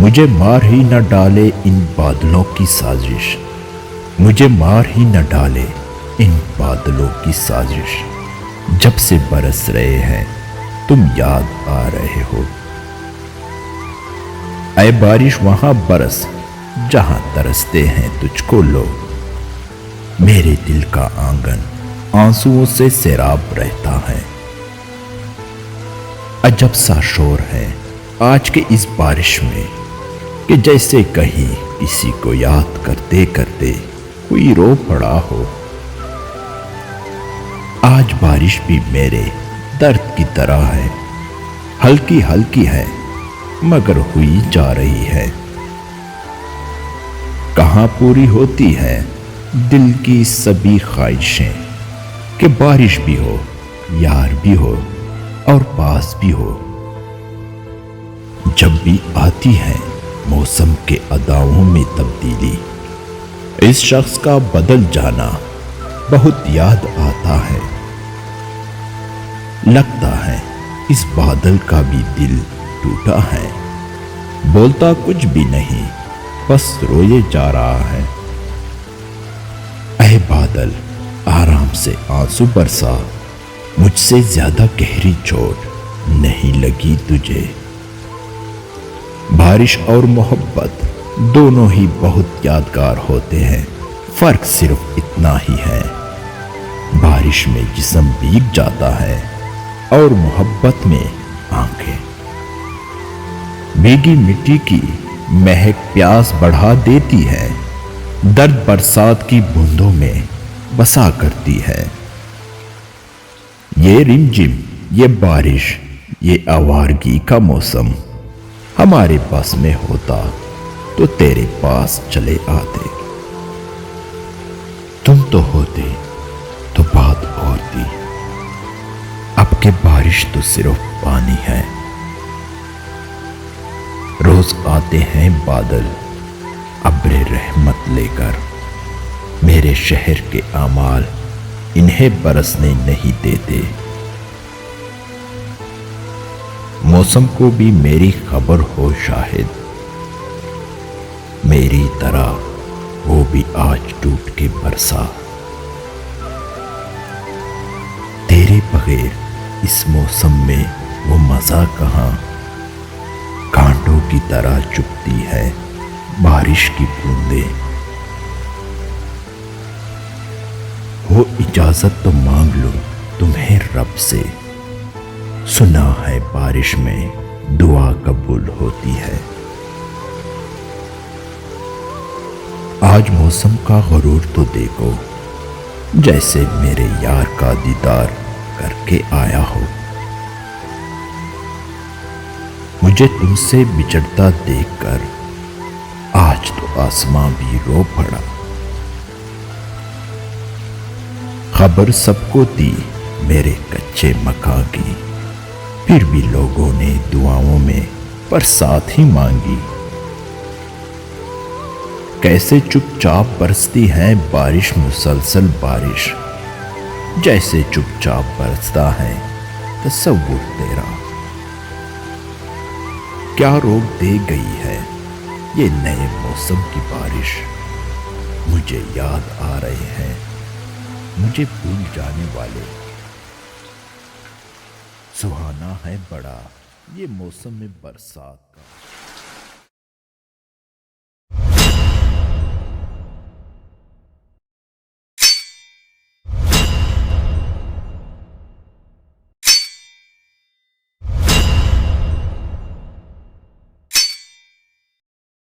مجھے مار ہی نہ ڈالے ان بادلوں کی سازش، مجھے مار ہی نہ ڈالے ان بادلوں کی سازش، جب سے برس رہے ہیں تم یاد آ رہے ہو۔ اے بارش وہاں برس جہاں ترستے ہیں تجھ کو لوگ، میرے دل کا آنگن آنسوؤں سے سیراب رہتا ہے۔ عجب سا شور ہے آج کے اس بارش میں کہ جیسے کہیں کسی کو یاد کرتے کرتے کوئی رو پڑا ہو۔ آج بارش بھی میرے درد کی طرح ہے، ہلکی ہلکی ہے مگر ہوئی جا رہی ہے۔ کہاں پوری ہوتی ہے دل کی سبھی خواہشیں کہ بارش بھی ہو، یار بھی ہو اور پاس بھی ہو۔ جب بھی آتی ہے موسم کے اداؤں میں تبدیلی، اس شخص کا بدل جانا بہت یاد آتا ہے۔ لگتا ہے اس بادل کا بھی دل ٹوٹا ہے، بولتا کچھ بھی نہیں بس روئے جا رہا ہے۔ اے بادل آرام سے آنسو برسا، مجھ سے زیادہ گہری چوٹ نہیں لگی تجھے۔ بارش اور محبت دونوں ہی بہت یادگار ہوتے ہیں، فرق صرف اتنا ہی ہے، بارش میں جسم بھیگ جاتا ہے اور محبت میں آنکھیں۔ بھیگی مٹی کی مہک پیاس بڑھا دیتی ہے، درد برسات کی بوندوں میں بسا کرتی ہے۔ یہ رمجم، یہ بارش، یہ آوارگی کا موسم ہمارے پاس میں ہوتا تو تیرے پاس چلے آتے، تم تو ہوتے تو بات اور تھی۔ اب کے بارش تو صرف پانی ہے، روز آتے ہیں بادل ابر رحمت لے کر، میرے شہر کے اعمال انہیں برسنے نہیں دیتے۔ موسم کو بھی میری خبر ہو شاہد، میری طرح وہ بھی آج ٹوٹ کے برسا۔ تیرے بغیر اس موسم میں وہ مزہ کہاں، کانٹوں کی طرح چبھتی ہے بارش کی بوندیں۔ وہ اجازت تو مانگ لوں تمہیں رب سے، سنا ہے بارش میں دعا قبول ہوتی ہے۔ آج موسم کا غرور تو دیکھو، جیسے میرے یار کا دیدار کر کے آیا ہو۔ مجھے تم سے بچھڑتا دیکھ کر آج تو آسماں بھی رو پڑا۔ خبر سب کو دی میرے کچے مکان کی، پھر بھی لوگوں نے دعاؤں میں برسات ہی مانگی۔ کیسے چپ چاپ برستی ہے بارش، مسلسل بارش، جیسے چپ چاپ برستا ہے تصور تیرا۔ کیا روک دے گئی ہے یہ نئے موسم کی بارش، مجھے یاد آ رہے ہیں مجھے بھول جانے والے۔ سہانا ہے بڑا یہ موسم میں برسات کا۔